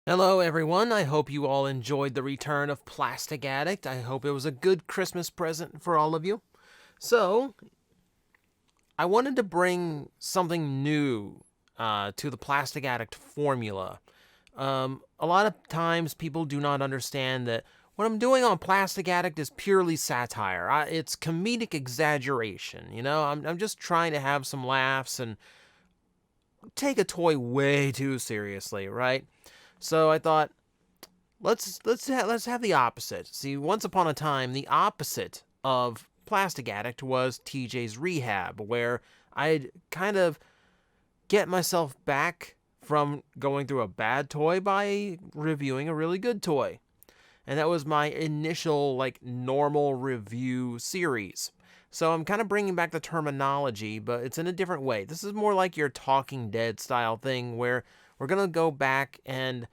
Hello everyone, I hope you all enjoyed the return of Plastic Addict. I hope it was a good Christmas present for all of you. So, I wanted to bring something new to the Plastic Addict formula. A lot of times people do not understand that what I'm doing on Plastic Addict is purely satire. It's comedic exaggeration, I'm just trying to have some laughs and take a toy way too seriously, right? So I thought, let's have the opposite. See, once upon a time, the opposite of Plastic Addict was TJ's Rehab, where I'd kind of get myself back from going through a bad toy by reviewing a really good toy. And that was my initial, normal review series. So I'm kind of bringing back the terminology, but it's in a different way. This is more like your Talking Dead style thing, where we're going to go back and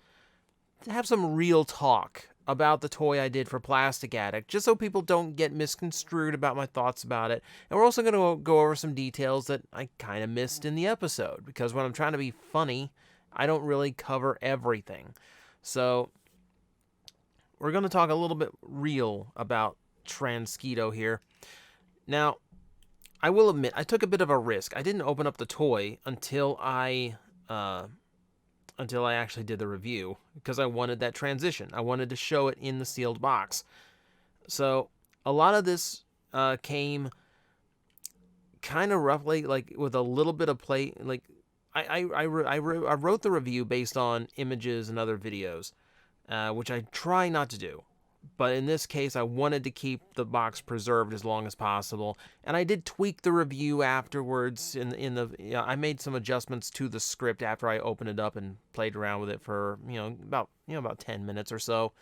have some real talk about the toy I did for Plastic Addict, just so people don't get misconstrued about my thoughts about it. And we're also going to go over some details that I kind of missed in the episode, because when I'm trying to be funny, I don't really cover everything. So we're going to talk a little bit real about Transquito here. Now, I will admit, I took a bit of a risk. I didn't open up the toy until I actually did the review, because I wanted that transition. I wanted to show it in the sealed box. So a lot of this came kind of roughly, with a little bit of play. I wrote the review based on images and other videos, which I try not to do. But in this case, I wanted to keep the box preserved as long as possible, and I did tweak the review afterwards. I made some adjustments to the script after I opened it up and played around with it for about 10 minutes or so.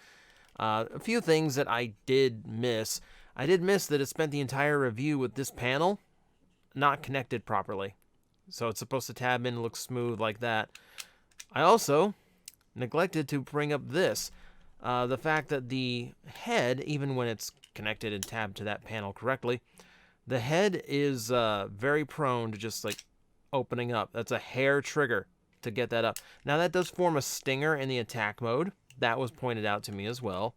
A few things that I did miss. I did miss that it spent the entire review with this panel not connected properly, so it's supposed to tab in and look smooth like that. I also neglected to bring up this. The fact that the head, even when it's connected and tabbed to that panel correctly, the head is very prone to just opening up. That's a hair trigger to get that up. Now that does form a stinger in the attack mode. That was pointed out to me as well.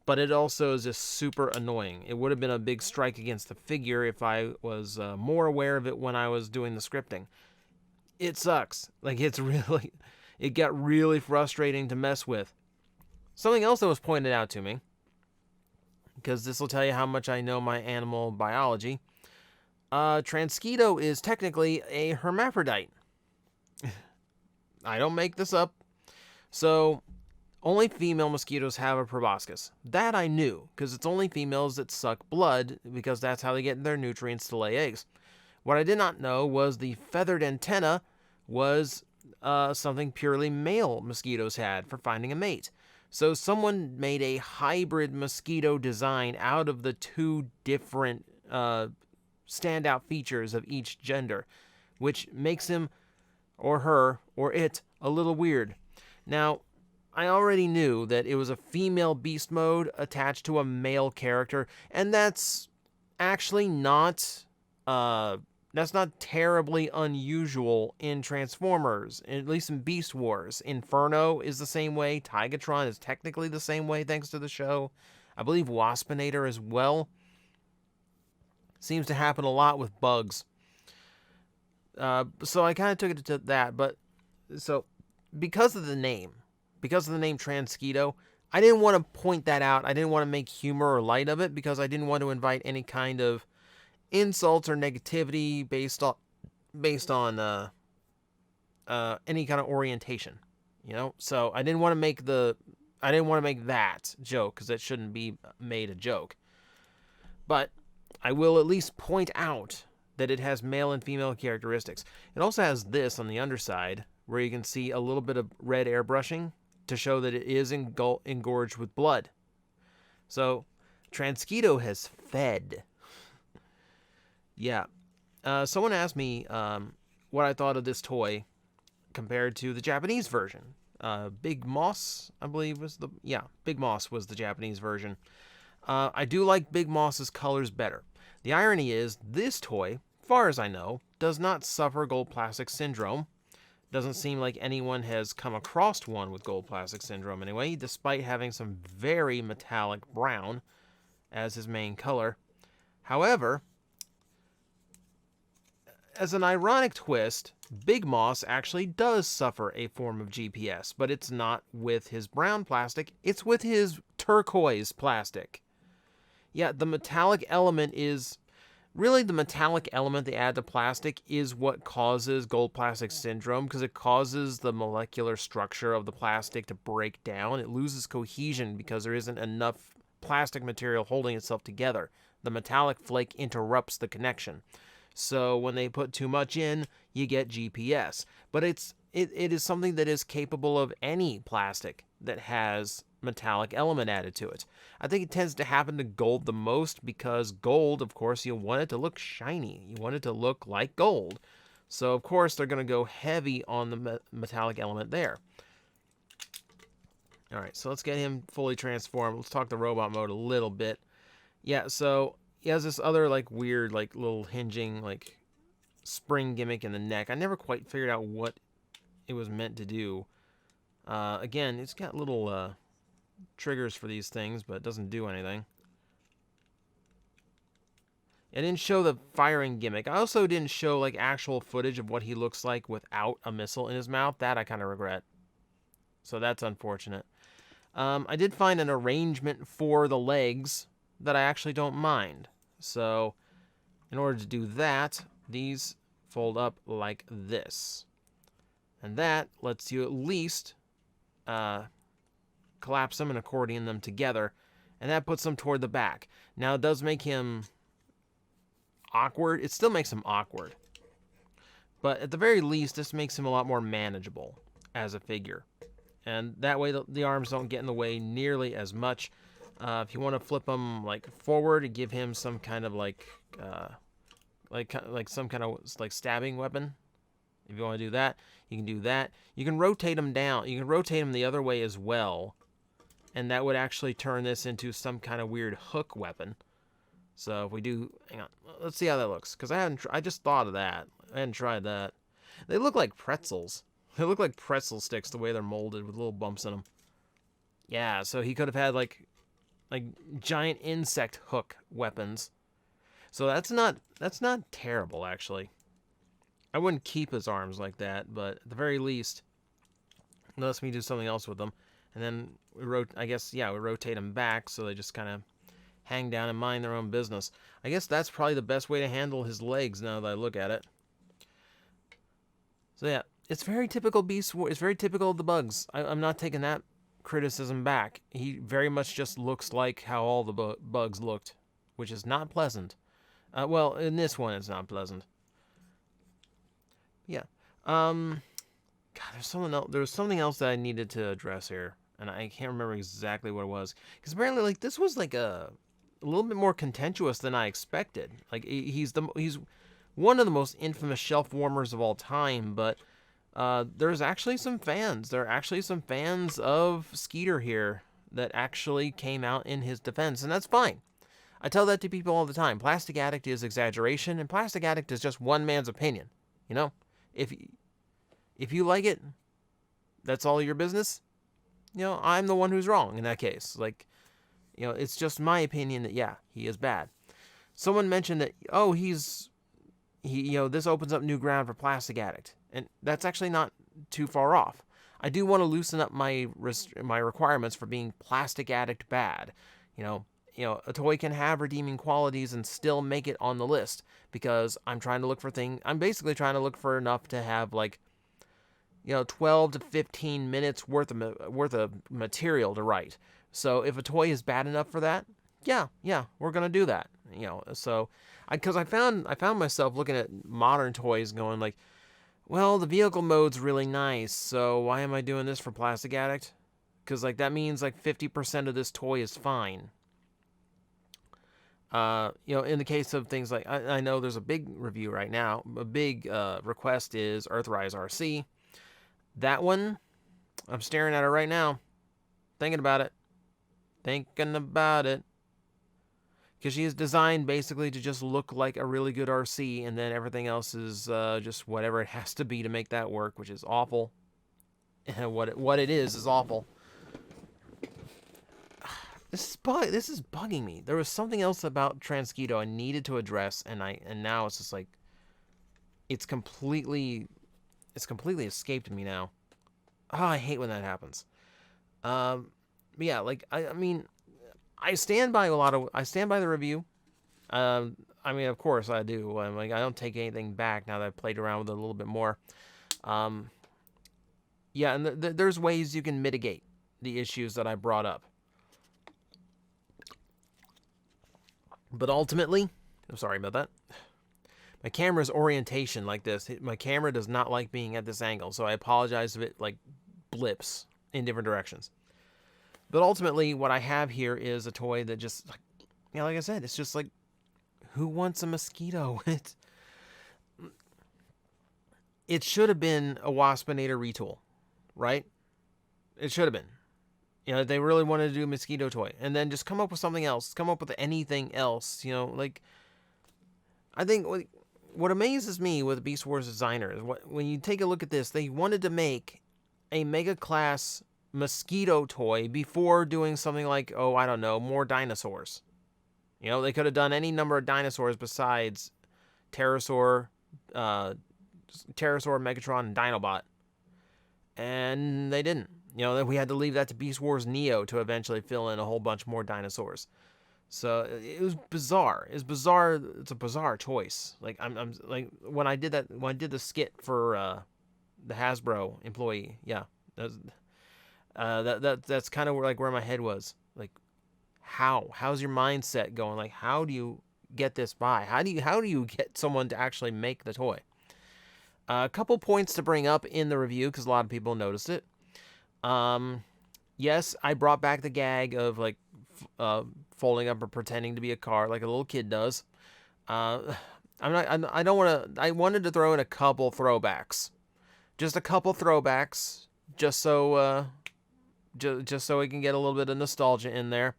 But it also is just super annoying. It would have been a big strike against the figure if I was more aware of it when I was doing the scripting. It sucks. It got really frustrating to mess with. Something else that was pointed out to me, because this will tell you how much I know my animal biology. Transquito is technically a hermaphrodite. I don't make this up. So, only female mosquitoes have a proboscis. That I knew, because it's only females that suck blood, because that's how they get their nutrients to lay eggs. What I did not know was the feathered antenna was something purely male mosquitoes had for finding a mate. So someone made a hybrid mosquito design out of the two different standout features of each gender, which makes him, or her, or it, a little weird. Now, I already knew that it was a female beast mode attached to a male character, and that's actually not that's not terribly unusual in Transformers, at least in Beast Wars. Inferno is the same way. Tigatron is technically the same way, thanks to the show. I believe Waspinator as well. Seems to happen a lot with bugs. So I kind of took it to that. But so because of the name Transquito, I didn't want to point that out. I didn't want to make humor or light of it, because I didn't want to invite any kind of insults or negativity based on any kind of orientation, So I didn't want to make that joke, because it shouldn't be made a joke. But I will at least point out that it has male and female characteristics. It also has this on the underside, where you can see a little bit of red airbrushing to show that it is engorged with blood. So Transquito has fed. Yeah. Someone asked me what I thought of this toy compared to the Japanese version. Big Moss, I believe, Big Moss was the Japanese version. I do like Big Moss's colors better. The irony is, this toy, far as I know, does not suffer gold plastic syndrome, Doesn't seem like anyone has come across one with gold plastic syndrome anyway, despite having some very metallic brown as his main color. However, as an ironic twist, Big Moss actually does suffer a form of GPS, but it's not with his brown plastic, it's with his turquoise plastic. Yeah, the metallic element is... Really, the metallic element they add to plastic is what causes gold plastic syndrome, because it causes the molecular structure of the plastic to break down. It loses cohesion because there isn't enough plastic material holding itself together. The metallic flake interrupts the connection. So when they put too much in, you get GPS. But it is something that is capable of any plastic that has metallic element added to it. I think it tends to happen to gold the most because gold, of course, you want it to look shiny. You want it to look like gold. So, of course, they're going to go heavy on the metallic element there. All right, so let's get him fully transformed. Let's talk the robot mode a little bit. Yeah, so he has this other, like, weird, like, little hinging, like, spring gimmick in the neck. I never quite figured out what it was meant to do. Again, it's got little triggers for these things, but it doesn't do anything. It didn't show the firing gimmick. I also didn't show, like, actual footage of what he looks like without a missile in his mouth. That I kind of regret. So that's unfortunate. I did find an arrangement for the legs that I actually don't mind. So, in order to do that, these fold up like this. And that lets you at least collapse them and accordion them together. And that puts them toward the back. Now, it does make him awkward. It still makes him awkward. But at the very least, this makes him a lot more manageable as a figure. And that way, the arms don't get in the way nearly as much. If you want to flip him like forward and give him some kind of like some kind of like stabbing weapon, if you want to do that, you can do that. You can rotate him down. You can rotate him the other way as well, and that would actually turn this into some kind of weird hook weapon. So if we do, hang on, let's see how that looks. Because I just thought of that. I hadn't tried that. They look like pretzels. They look like pretzel sticks the way they're molded with little bumps in them. Yeah, so he could have had like giant insect hook weapons. So that's not terrible actually. I wouldn't keep his arms like that, but at the very least, it lets me do something else with them. And then we rotate them back so they just kind of hang down and mind their own business. I guess that's probably the best way to handle his legs now that I look at it. So yeah, it's very typical Beast Wars. It's very typical of the bugs. I'm not taking that criticism back. He very much just looks like how all the bugs looked, which is not pleasant. Well, in this one, it's not pleasant. Yeah. God, there was something else that I needed to address here, and I can't remember exactly what it was. Because apparently, like, this was like a little bit more contentious than I expected. Like, he's one of the most infamous shelf warmers of all time, but there's actually some fans. There are actually some fans of Skeeter here that actually came out in his defense, and that's fine. I tell that to people all the time. Plastic Addict is exaggeration, and Plastic Addict is just one man's opinion. You know? If you like it, that's all your business. You know, I'm the one who's wrong in that case. Like, you know, it's just my opinion that, yeah, he is bad. Someone mentioned that, oh, this opens up new ground for Plastic Addict. And that's actually not too far off. I do want to loosen up my requirements for being Plastic Addict bad. You know, a toy can have redeeming qualities and still make it on the list because I'm basically trying to look for enough to have 12 to 15 minutes worth of material to write. So if a toy is bad enough for that, yeah, we're gonna do that. You know, so because I found myself looking at modern toys going like, well, the vehicle mode's really nice, so why am I doing this for Plastic Addict? Because that means 50% of this toy is fine. In the case of things like, I know there's a big review right now. A big request is Earthrise RC. That one, I'm staring at it right now. Thinking about it. because she is designed basically to just look like a really good RC, and then everything else is just whatever it has to be to make that work, which is awful. what it is awful. This is bugging me. There was something else about Transquito I needed to address, and now it's just like it's completely escaped me now. Oh, I hate when that happens. But yeah, like I mean, I stand by the review. I mean, of course I do. I'm like, I don't take anything back now that I've played around with it a little bit more. Yeah, and there's ways you can mitigate the issues that I brought up. But ultimately, I'm sorry about that. My camera's orientation like this. My camera does not like being at this angle, so I apologize if it like blips in different directions. But ultimately, what I have here is a toy that just, like I said, it's just like, who wants a mosquito? It should have been a Waspinator retool, right? It should have been. You know, they really wanted to do a mosquito toy, and then just come up with something else. Come up with anything else. You know, like, I think what amazes me with Beast Wars designers, when you take a look at this, they wanted to make a Mega Class mosquito toy before doing something like, oh, I don't know, more dinosaurs. You know, they could have done any number of dinosaurs besides Pterosaur, Megatron, and Dinobot. And they didn't. You know, we had to leave that to Beast Wars Neo to eventually fill in a whole bunch more dinosaurs. So it was bizarre. It's bizarre. It's a bizarre choice. Like I'm like when I did the skit for the Hasbro employee. Yeah, that's kind of where my head was. Like, how's your mindset going? Like, how do you get this by? How do you get someone to actually make the toy? A couple points to bring up in the review because a lot of people noticed it. Yes, I brought back the gag of like folding up or pretending to be a car like a little kid does. I wanted to throw in a couple throwbacks, just a couple throwbacks, just so we can get a little bit of nostalgia in there.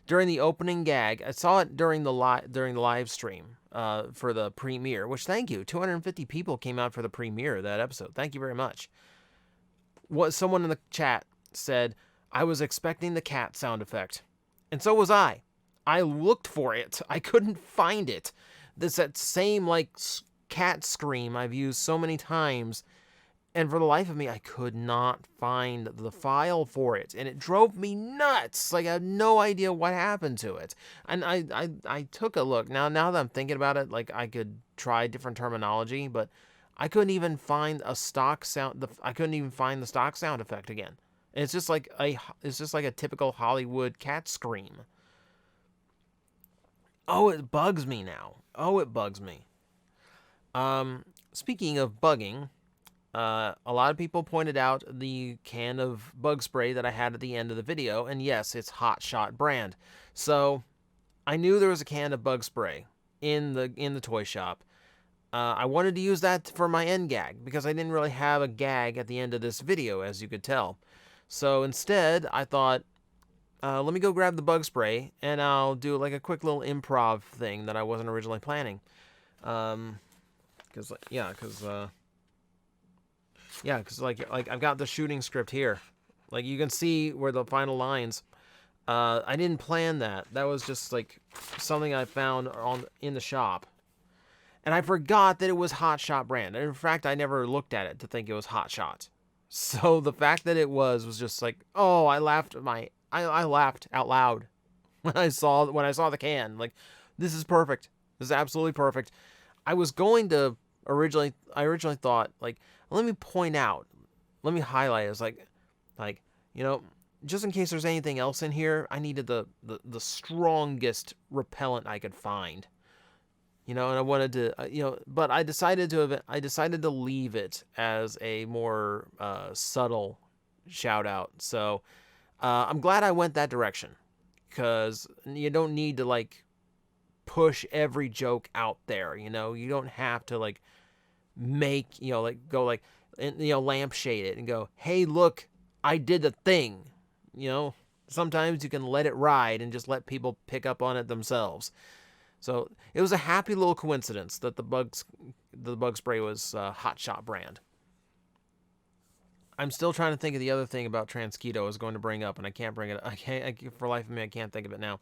During the opening gag, I saw it during the live stream for the premiere, which thank you, 250 people came out for the premiere of that episode. Thank you very much. What someone in the chat said, I was expecting the cat sound effect, and so was I. I looked for it. I couldn't find it. That same like cat scream I've used so many times, and for the life of me, I could not find the file for it, and it drove me nuts. Like, I had no idea what happened to it. And I took a look. Now that I'm thinking about it, like, I could try different terminology, but I couldn't even find a stock sound. I couldn't even find the stock sound effect again. It's just like a typical Hollywood cat scream. Oh, it bugs me now. Oh, it bugs me. Speaking of bugging, a lot of people pointed out the can of bug spray that I had at the end of the video, and yes, it's Hot Shot brand. So I knew there was a can of bug spray in the toy shop. I wanted to use that for my end gag because I didn't really have a gag at the end of this video, as you could tell. So instead, I thought, let me go grab the bug spray, and I'll do like a quick little improv thing that I wasn't originally planning. Because I've got the shooting script here. Like, you can see where the final lines. I didn't plan that. That was just like something I found in the shop. And I forgot that it was Hot Shot brand. And in fact, I never looked at it to think it was Hot Shot. So the fact that it was just like, oh, I laughed out loud when I saw the can. Like, this is perfect. This is absolutely perfect. I originally thought, like, let me point out, let me highlight as like, you know, just in case there's anything else in here, I needed the strongest repellent I could find. You know, and I wanted to, but I decided to leave it as a more subtle shout out. So I'm glad I went that direction, because you don't need to like push every joke out there. You know, you don't have to like make, go lampshade it and go, hey, look, I did the thing. You know, Sometimes you can let it ride and just let people pick up on it themselves. So it was a happy little coincidence that the bug spray was Hot Shot brand. I'm still trying to think of the other thing about Transquito I was going to bring up, and I can't bring it. For life of me, I can't think of it now.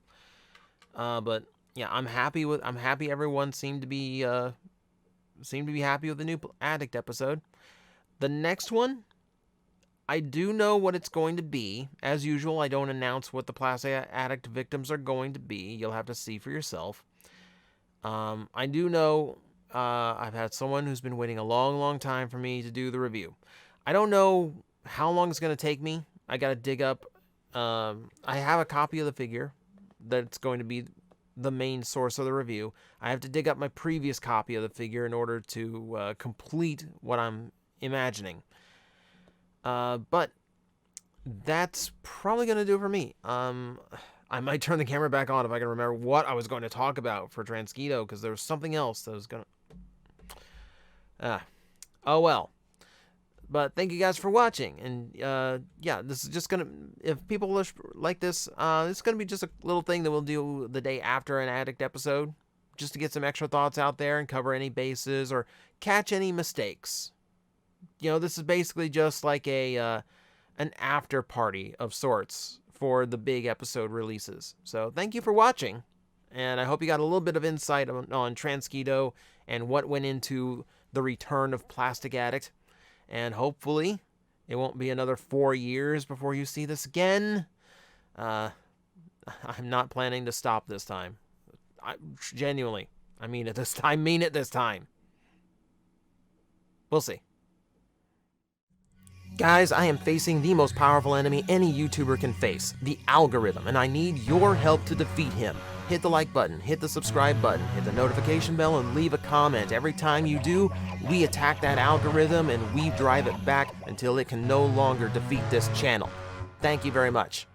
But yeah, I'm happy everyone seemed to be happy with the new Addict episode. The next one, I do know what it's going to be. As usual, I don't announce what the Plastic Addict victims are going to be. You'll have to see for yourself. I do know I've had someone who's been waiting a long, long time for me to do the review. I don't know how long it's going to take me. I got to dig up. I have a copy of the figure that's going to be the main source of the review. I have to dig up my previous copy of the figure in order to complete what I'm imagining. But that's probably going to do it for me. I might turn the camera back on if I can remember what I was going to talk about for Transquito, because there was something else that was going to... oh well. But thank you guys for watching, and yeah, this is just gonna, if people like this, it's gonna be just a little thing that we'll do the day after an Addict episode, just to get some extra thoughts out there and cover any bases or catch any mistakes. You know, this is basically just like an after party of sorts for the big episode releases. So thank you for watching, and I hope you got a little bit of insight on Transquito and what went into the return of Plastic Addict. And hopefully, it won't be another 4 years before you see this again. I'm not planning to stop this time. Genuinely. I mean it this time. Mean it this time. We'll see. Guys, I am facing the most powerful enemy any YouTuber can face, the algorithm, and I need your help to defeat him. Hit the like button, hit the subscribe button, hit the notification bell, and leave a comment. Every time you do, we attack that algorithm and we drive it back until it can no longer defeat this channel. Thank you very much.